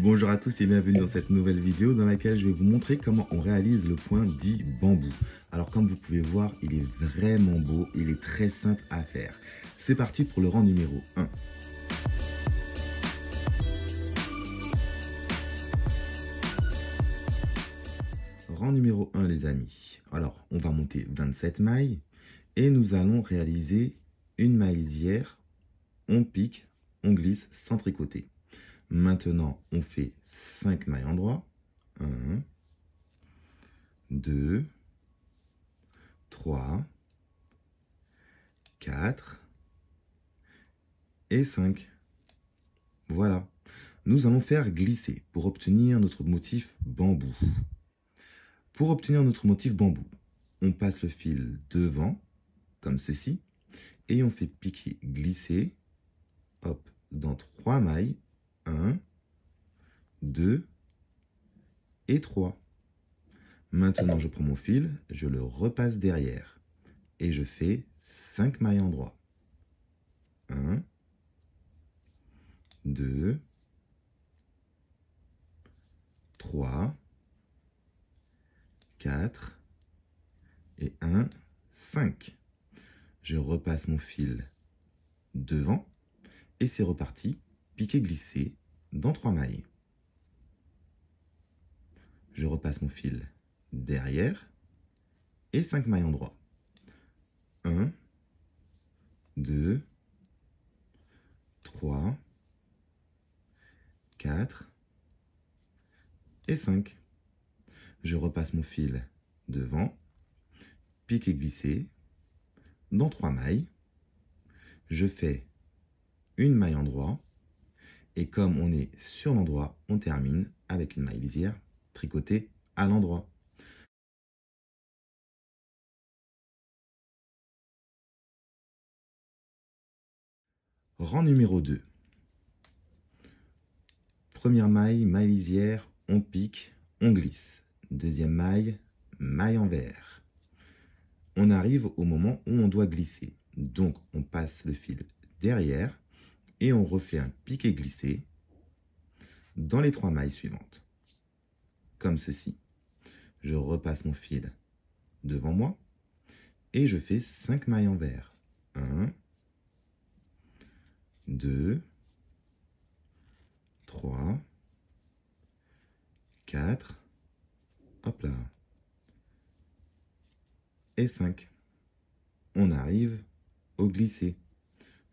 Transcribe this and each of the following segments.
Bonjour à tous et bienvenue dans cette nouvelle vidéo dans laquelle je vais vous montrer comment on réalise le point dit bambou. Alors comme vous pouvez voir, il est vraiment beau, il est très simple à faire. C'est parti pour le rang numéro 1. Rang numéro 1 les amis. Alors on va monter 27 mailles et nous allons réaliser une maille lisière, on pique, on glisse sans tricoter. Maintenant on fait 5 mailles endroit. 1, 2, 3, 4 et 5. Voilà. Nous allons faire glisser pour obtenir notre motif bambou. Pour obtenir notre motif bambou, on passe le fil devant, comme ceci, et on fait piquer, glisser, hop, dans 3 mailles. 1, 2 et 3. Maintenant, je prends mon fil, je le repasse derrière et je fais 5 mailles endroit. 1, 2, 3, 4 et 1, 5. Je repasse mon fil devant et c'est reparti, piquer, glisser dans 3 mailles. Je repasse mon fil derrière et 5 mailles endroit. 1, 2, 3, 4 et 5. Je repasse mon fil devant, pique et glisser dans 3 mailles. Je fais une maille endroit et comme on est sur l'endroit, on termine avec une maille lisière tricotée à l'endroit. Rang numéro 2. Première maille, maille lisière, on pique, on glisse. Deuxième maille, maille envers. On arrive au moment où on doit glisser. Donc, on passe le fil derrière et on refait un piqué glissé dans les 3 mailles suivantes. Comme ceci. Je repasse mon fil devant moi et je fais 5 mailles envers. 1, 2, 3, 4, hop là, et 5. On arrive au glissé.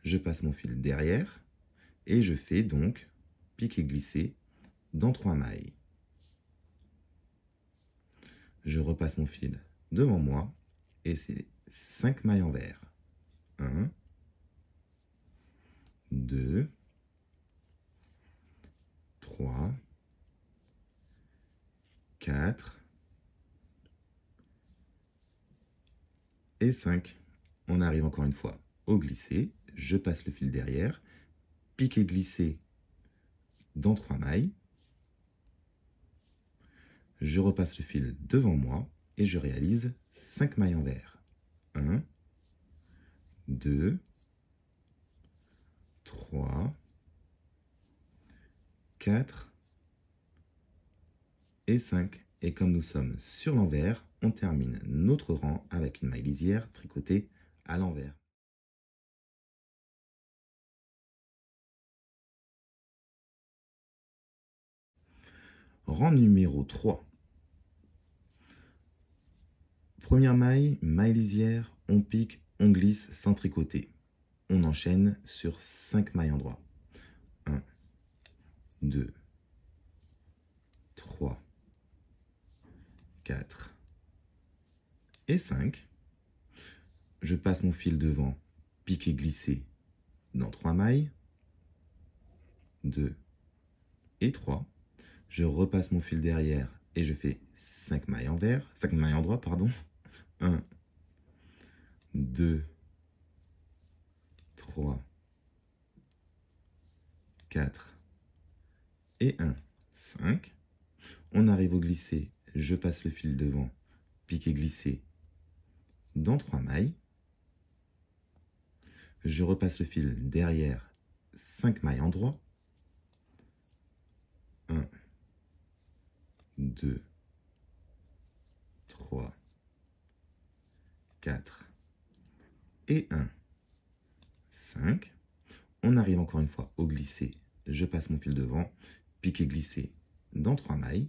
Je passe mon fil derrière et je fais donc piqué glissé dans 3 mailles. Je repasse mon fil devant moi et c'est 5 mailles envers. 1, 2, 3, 4 et 5. On arrive encore une fois au glissé. Je passe le fil derrière, piqué glissé dans 3 mailles. Je repasse le fil devant moi et je réalise 5 mailles envers. 1, 2, 3, 4 et 5. Et comme nous sommes sur l'envers, on termine notre rang avec une maille lisière tricotée à l'envers. Rang numéro 3. Première maille, maille lisière, on pique, on glisse sans tricoter. On enchaîne sur 5 mailles endroit. 1, 2, 3, 4 et 5. Je passe mon fil devant, pique et glisser dans 3 mailles. 2 et 3. Je repasse mon fil derrière et je fais 5 mailles envers, 5 mailles endroit, pardon. 1, 2, 3, 4 et 1, 5. On arrive au glissé, je passe le fil devant, pique et glisser dans 3 mailles. Je repasse le fil derrière, 5 mailles endroit. 1, 2, 3, 4 et 1, 5. On arrive encore une fois au glissé. Je passe mon fil devant, piqué glissé dans 3 mailles.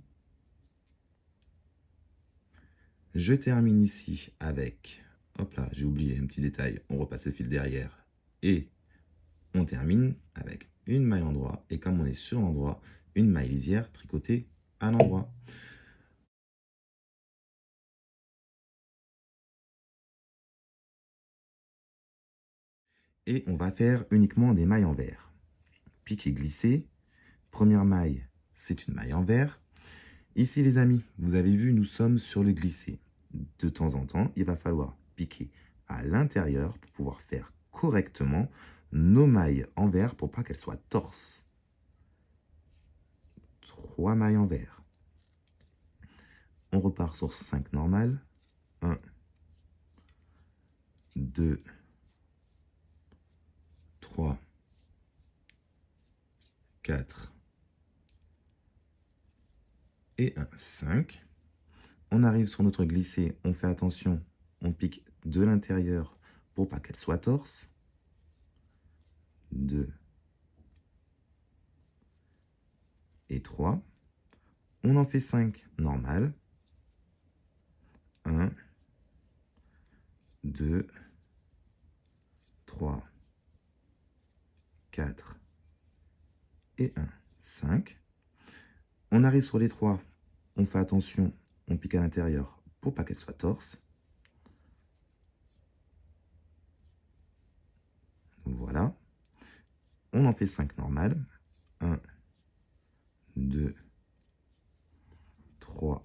Je termine ici avec, hop là, j'ai oublié un petit détail, on repasse le fil derrière et on termine avec une maille endroit. Et comme on est sur l'endroit, une maille lisière tricotée à l'endroit. Et on va faire uniquement des mailles envers. Piqué glissé, première maille, c'est une maille envers. Ici les amis, vous avez vu, nous sommes sur le glissé. De temps en temps, il va falloir piquer à l'intérieur pour pouvoir faire correctement nos mailles envers pour pas qu'elles soient torses. 3 mailles envers. On repart sur 5 normales. 1, 2, 3, 4 et 1, 5. On arrive sur notre glissé, on fait attention, on pique de l'intérieur pour pas qu'elle soit torse. 2 et 3. On en fait 5 normales. 1, 2, 3, 4 et 1, 5. On arrive sur les 3, on fait attention, on pique à l'intérieur pour pas qu'elle soit torse. Voilà. On en fait 5 normales. 1, 2, 3,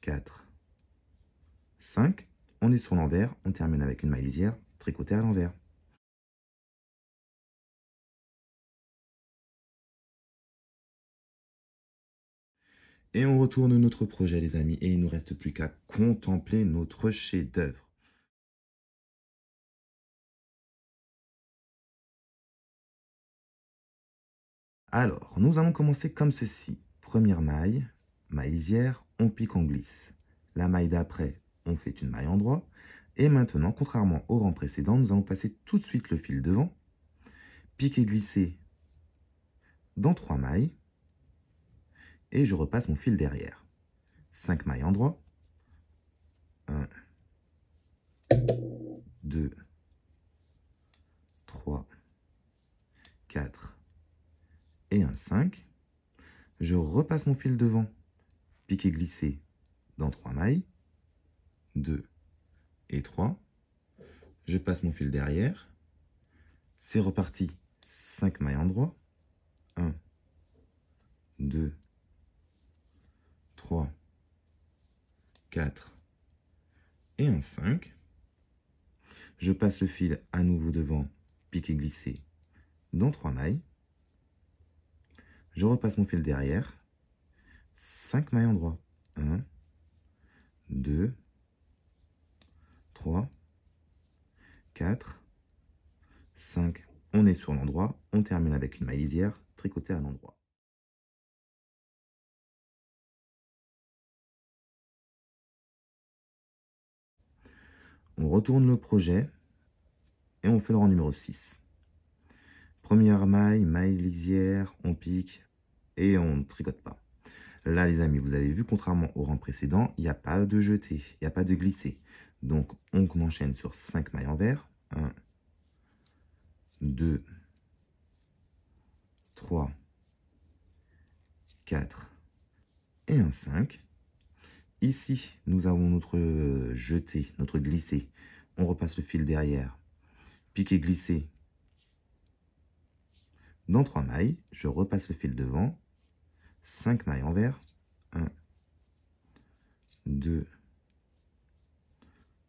4, 5. On est sur l'envers, on termine avec une maille lisière tricotée à l'envers. Et on retourne notre projet les amis, et il ne nous reste plus qu'à contempler notre chef-d'œuvre. Alors, nous allons commencer comme ceci. Première maille, maille lisière, on pique, on glisse. La maille d'après, on fait une maille endroit. Et maintenant, contrairement au rang précédent, nous allons passer tout de suite le fil devant, piquer, glisser dans 3 mailles, et je repasse mon fil derrière. 5 mailles endroit. 1, 2, 3, 4 et 1, 5. Je repasse mon fil devant, piqué, glissé dans 3 mailles, 2 et 3. Je passe mon fil derrière. C'est reparti, 5 mailles endroit. 1, 2, 3, 4 et 1, 5. Je passe le fil à nouveau devant, piqué, glissé dans 3 mailles. Je repasse mon fil derrière. 5 mailles endroit. 1, 2, 3, 4, 5. On est sur l'endroit. On termine avec une maille lisière tricotée à l'endroit. On retourne le projet et on fait le rang numéro 6. Première maille, maille lisière, on pique et on ne tricote pas. Là, les amis, vous avez vu, contrairement au rang précédent, il n'y a pas de jeté, il n'y a pas de glissé. Donc, on enchaîne sur 5 mailles envers. 1, 2, 3, 4 et 1, 5. Ici, nous avons notre jeté, notre glissé. On repasse le fil derrière. Piqué, glissé dans 3 mailles. Je repasse le fil devant. 5 mailles envers. 1, 2,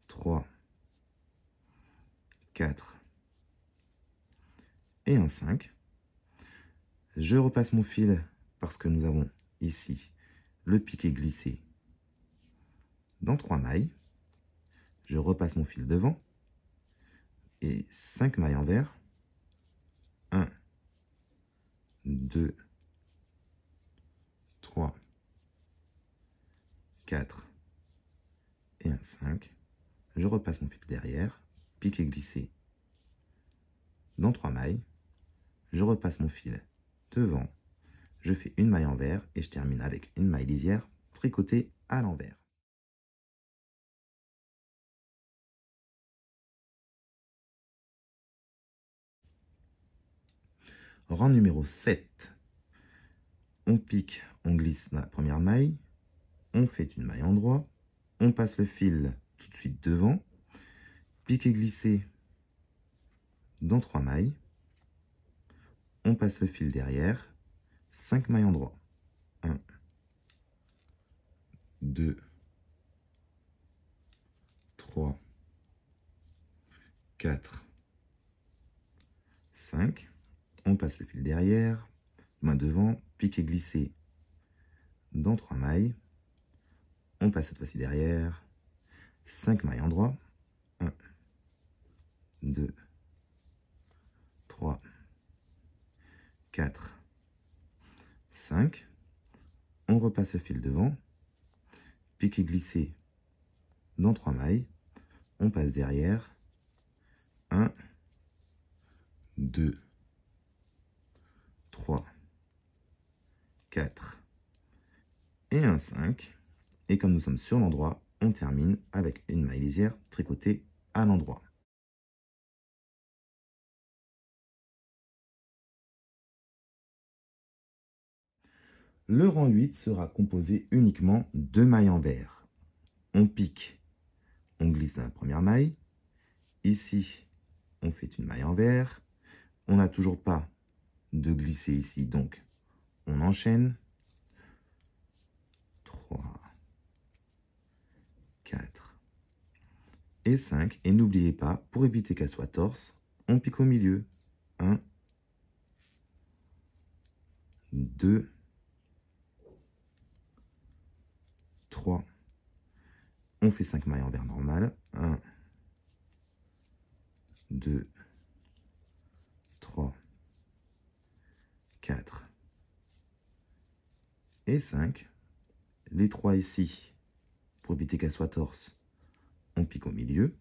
3, 4 et 1, 5. Je repasse mon fil parce que nous avons ici le piqué glissé dans 3 mailles. Je repasse mon fil devant et 5 mailles envers. 1, 2, 3, 4 et un 5. Je repasse mon fil derrière, pique et glisser dans 3 mailles. Je repasse mon fil devant, je fais une maille envers et je termine avec une maille lisière tricotée à l'envers. Rang numéro 7. On pique, on glisse dans la première maille, on fait une maille en droit, on passe le fil tout de suite devant, pique et glisser dans 3 mailles, on passe le fil derrière, 5 mailles en droit. 1, 2, 3, 4, 5. On passe le fil derrière, main devant, pique et glisser dans 3 mailles. On passe cette fois-ci derrière, 5 mailles en droit. 1, 2, 3, 4, 5. On repasse le fil devant, pique et glisser dans 3 mailles. On passe derrière, 1, 2, 3, 4 et un 5. Et comme nous sommes sur l'endroit, on termine avec une maille lisière tricotée à l'endroit. Le rang 8 sera composé uniquement de mailles envers. On pique, on glisse dans la première maille. Ici, on fait une maille envers. On n'a toujours pas de glisser ici, donc on enchaîne. 3, 4 et 5. Et n'oubliez pas, pour éviter qu'elle soit torse, on pique au milieu. 1, 2, 3. On fait 5 mailles envers normales. 1, 2, 3, 4 et 5. Les 3 ici, pour éviter qu'elle soit torse, on pique au milieu.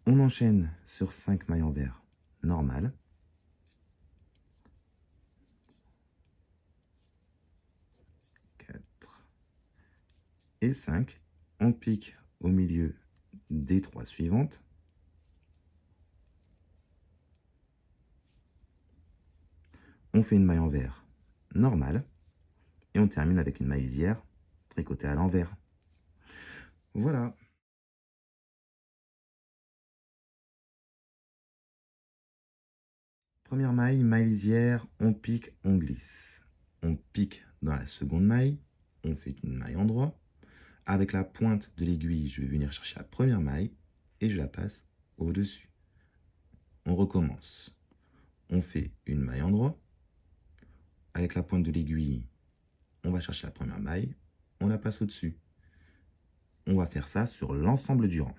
On enchaîne sur 5 mailles envers normales. 4 et 5. On pique au milieu des 3 suivantes. On fait une maille envers normale. Et on termine avec une maille lisière tricotée à l'envers. Voilà. Première maille, maille lisière, on pique, on glisse. On pique dans la seconde maille, on fait une maille en droit. Avec la pointe de l'aiguille, je vais venir chercher la première maille et je la passe au-dessus. On recommence. On fait une maille en droit. Avec la pointe de l'aiguille, on va chercher la première maille, on la passe au-dessus. On va faire ça sur l'ensemble du rang.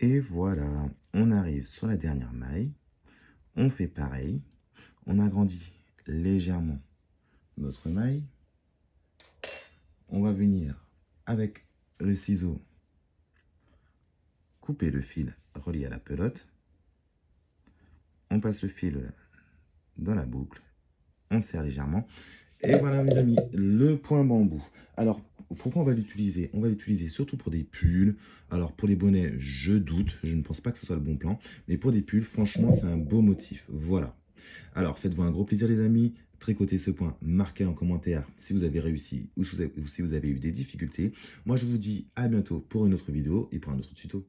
Et voilà, on arrive sur la dernière maille. On fait pareil. On agrandit légèrement notre maille. On va venir avec le ciseau couper le fil relié à la pelote. On passe le fil dans la boucle. On serre légèrement. Et voilà mes amis, le point bambou. Alors, pourquoi on va l'utiliser? On va l'utiliser surtout pour des pulls. Alors, pour les bonnets, je doute. Je ne pense pas que ce soit le bon plan. Mais pour des pulls, franchement, c'est un beau motif. Voilà. Alors, faites-vous un gros plaisir les amis. Tricotez ce point. Marquez en commentaire si vous avez réussi ou si vous avez eu des difficultés. Moi, je vous dis à bientôt pour une autre vidéo et pour un autre tuto.